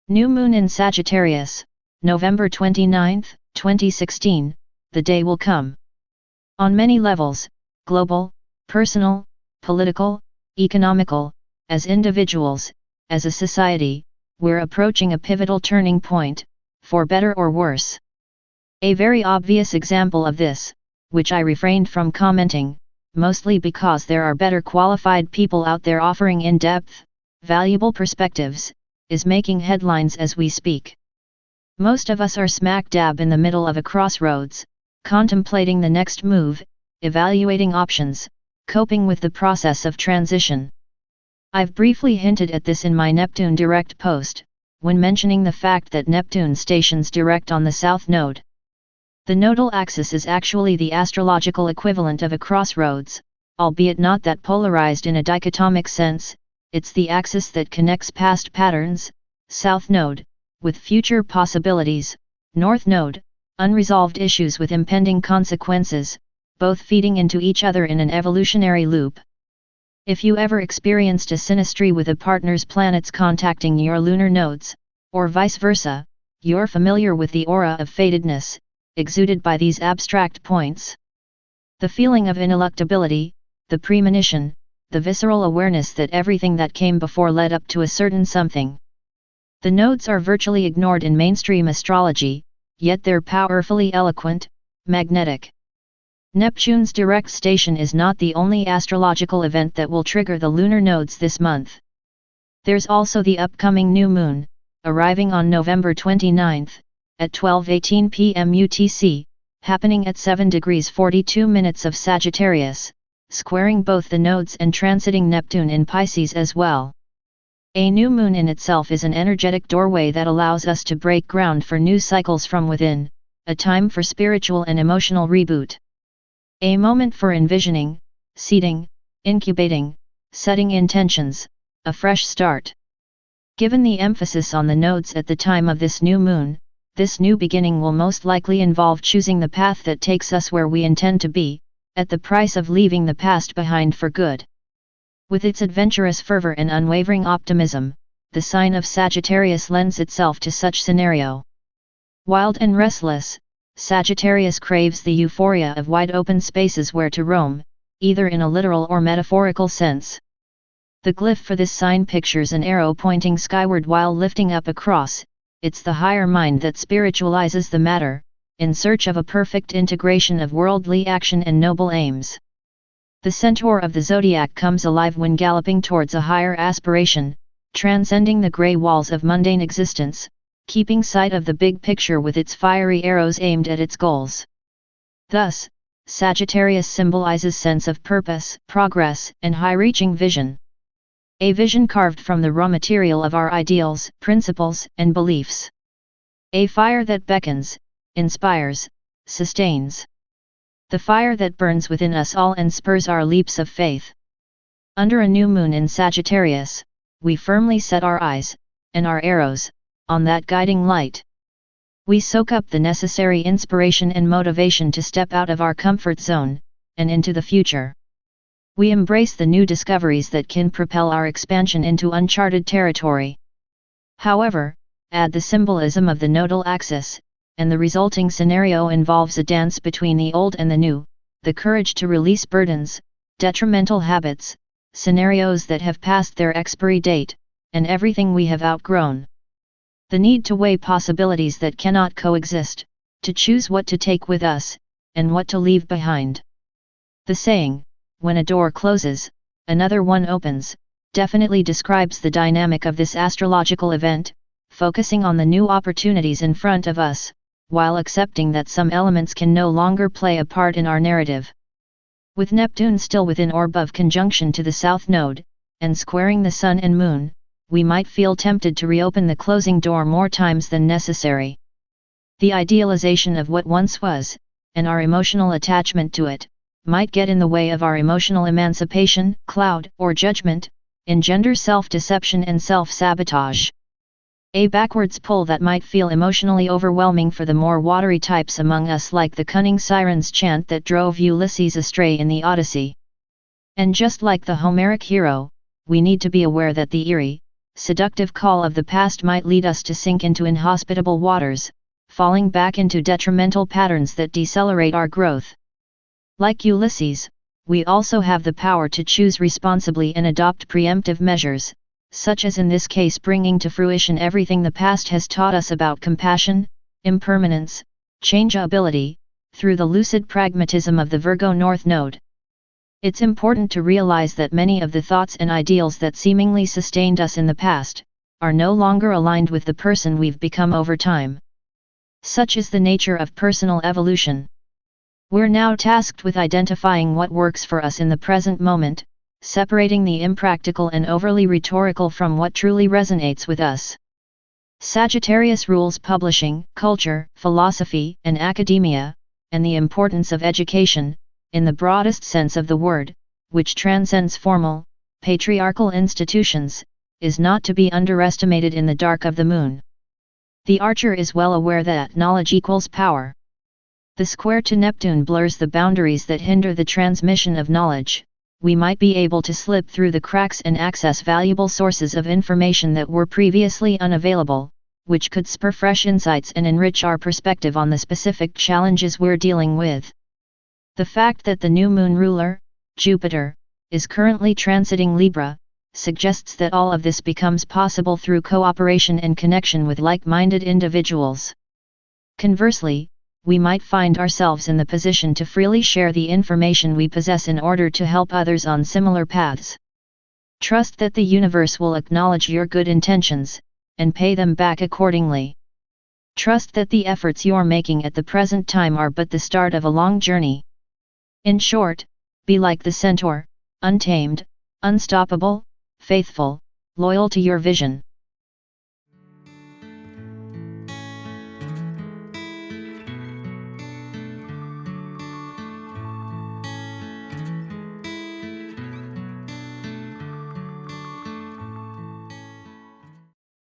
New Moon in Sagittarius, November 29, 2016, the day will come. On many levels, global, personal, political, economical, as individuals, as a society, we're approaching a pivotal turning point, for better or worse. A very obvious example of this, which I refrained from commenting, mostly because there are better qualified people out there offering in-depth, valuable perspectives, is making headlines as we speak. Most of us are smack dab in the middle of a crossroads, contemplating the next move, evaluating options, coping with the process of transition. I've briefly hinted at this in my Neptune Direct post, when mentioning the fact that Neptune stations direct on the South Node. The nodal axis is actually the astrological equivalent of a crossroads, albeit not that polarized in a dichotomic sense. It's the axis that connects past patterns, South Node, with future possibilities, North Node, unresolved issues with impending consequences, both feeding into each other in an evolutionary loop. If you ever experienced a synastry with a partner's planets contacting your lunar nodes, or vice versa, you're familiar with the aura of fatedness, exuded by these abstract points. The feeling of ineluctability, the premonition, the visceral awareness that everything that came before led up to a certain something. The nodes are virtually ignored in mainstream astrology, yet they're powerfully eloquent, magnetic. Neptune's direct station is not the only astrological event that will trigger the lunar nodes this month. There's also the upcoming new moon, arriving on November 29, at 12:18 p.m. UTC, happening at 7 degrees 42 minutes of Sagittarius, squaring both the nodes and transiting Neptune in Pisces as well. A new moon in itself is an energetic doorway that allows us to break ground for new cycles from within, a time for spiritual and emotional reboot. A moment for envisioning, seeding, incubating, setting intentions, a fresh start. Given the emphasis on the nodes at the time of this new moon, this new beginning will most likely involve choosing the path that takes us where we intend to be, at the price of leaving the past behind for good. With its adventurous fervor and unwavering optimism, the sign of Sagittarius lends itself to such scenario. Wild and restless, Sagittarius craves the euphoria of wide open spaces where to roam, either in a literal or metaphorical sense. The glyph for this sign pictures an arrow pointing skyward while lifting up a cross. It's the higher mind that spiritualizes the matter, in search of a perfect integration of worldly action and noble aims. The centaur of the zodiac comes alive when galloping towards a higher aspiration, transcending the grey walls of mundane existence, keeping sight of the big picture with its fiery arrows aimed at its goals. Thus, Sagittarius symbolizes sense of purpose, progress, and high-reaching vision. A vision carved from the raw material of our ideals, principles, and beliefs. A fire that beckons, inspires, sustains. The fire that burns within us all and spurs our leaps of faith. Under a new moon in Sagittarius, we firmly set our eyes, and our arrows, on that guiding light. We soak up the necessary inspiration and motivation to step out of our comfort zone, and into the future. We embrace the new discoveries that can propel our expansion into uncharted territory. However, add the symbolism of the nodal axis, and the resulting scenario involves a dance between the old and the new, the courage to release burdens, detrimental habits, scenarios that have passed their expiry date, and everything we have outgrown. The need to weigh possibilities that cannot coexist, to choose what to take with us, and what to leave behind. The saying, "When a door closes, another one opens," definitely describes the dynamic of this astrological event, focusing on the new opportunities in front of us, while accepting that some elements can no longer play a part in our narrative. With Neptune still within orb of conjunction to the South Node, and squaring the Sun and Moon, we might feel tempted to reopen the closing door more times than necessary. The idealization of what once was, and our emotional attachment to it, might get in the way of our emotional emancipation, cloud or judgment, engender self-deception and self-sabotage. A backwards pull that might feel emotionally overwhelming for the more watery types among us, like the cunning siren's chant that drove Ulysses astray in the Odyssey. And just like the Homeric hero, we need to be aware that the eerie, seductive call of the past might lead us to sink into inhospitable waters, falling back into detrimental patterns that decelerate our growth. Like Ulysses, we also have the power to choose responsibly and adopt preemptive measures, such as in this case bringing to fruition everything the past has taught us about compassion, impermanence, changeability, through the lucid pragmatism of the Virgo North Node. It's important to realize that many of the thoughts and ideals that seemingly sustained us in the past, are no longer aligned with the person we've become over time. Such is the nature of personal evolution. We're now tasked with identifying what works for us in the present moment, separating the impractical and overly rhetorical from what truly resonates with us. Sagittarius rules publishing, culture, philosophy, and academia, and the importance of education, in the broadest sense of the word, which transcends formal, patriarchal institutions, is not to be underestimated in the dark of the moon. The archer is well aware that knowledge equals power. The square to Neptune blurs the boundaries that hinder the transmission of knowledge. We might be able to slip through the cracks and access valuable sources of information that were previously unavailable, which could spur fresh insights and enrich our perspective on the specific challenges we're dealing with. The fact that the new moon ruler, Jupiter, is currently transiting Libra, suggests that all of this becomes possible through cooperation and connection with like-minded individuals. Conversely, we might find ourselves in the position to freely share the information we possess in order to help others on similar paths. Trust that the universe will acknowledge your good intentions, and pay them back accordingly. Trust that the efforts you're making at the present time are but the start of a long journey. In short, be like the centaur, untamed, unstoppable, faithful, loyal to your vision.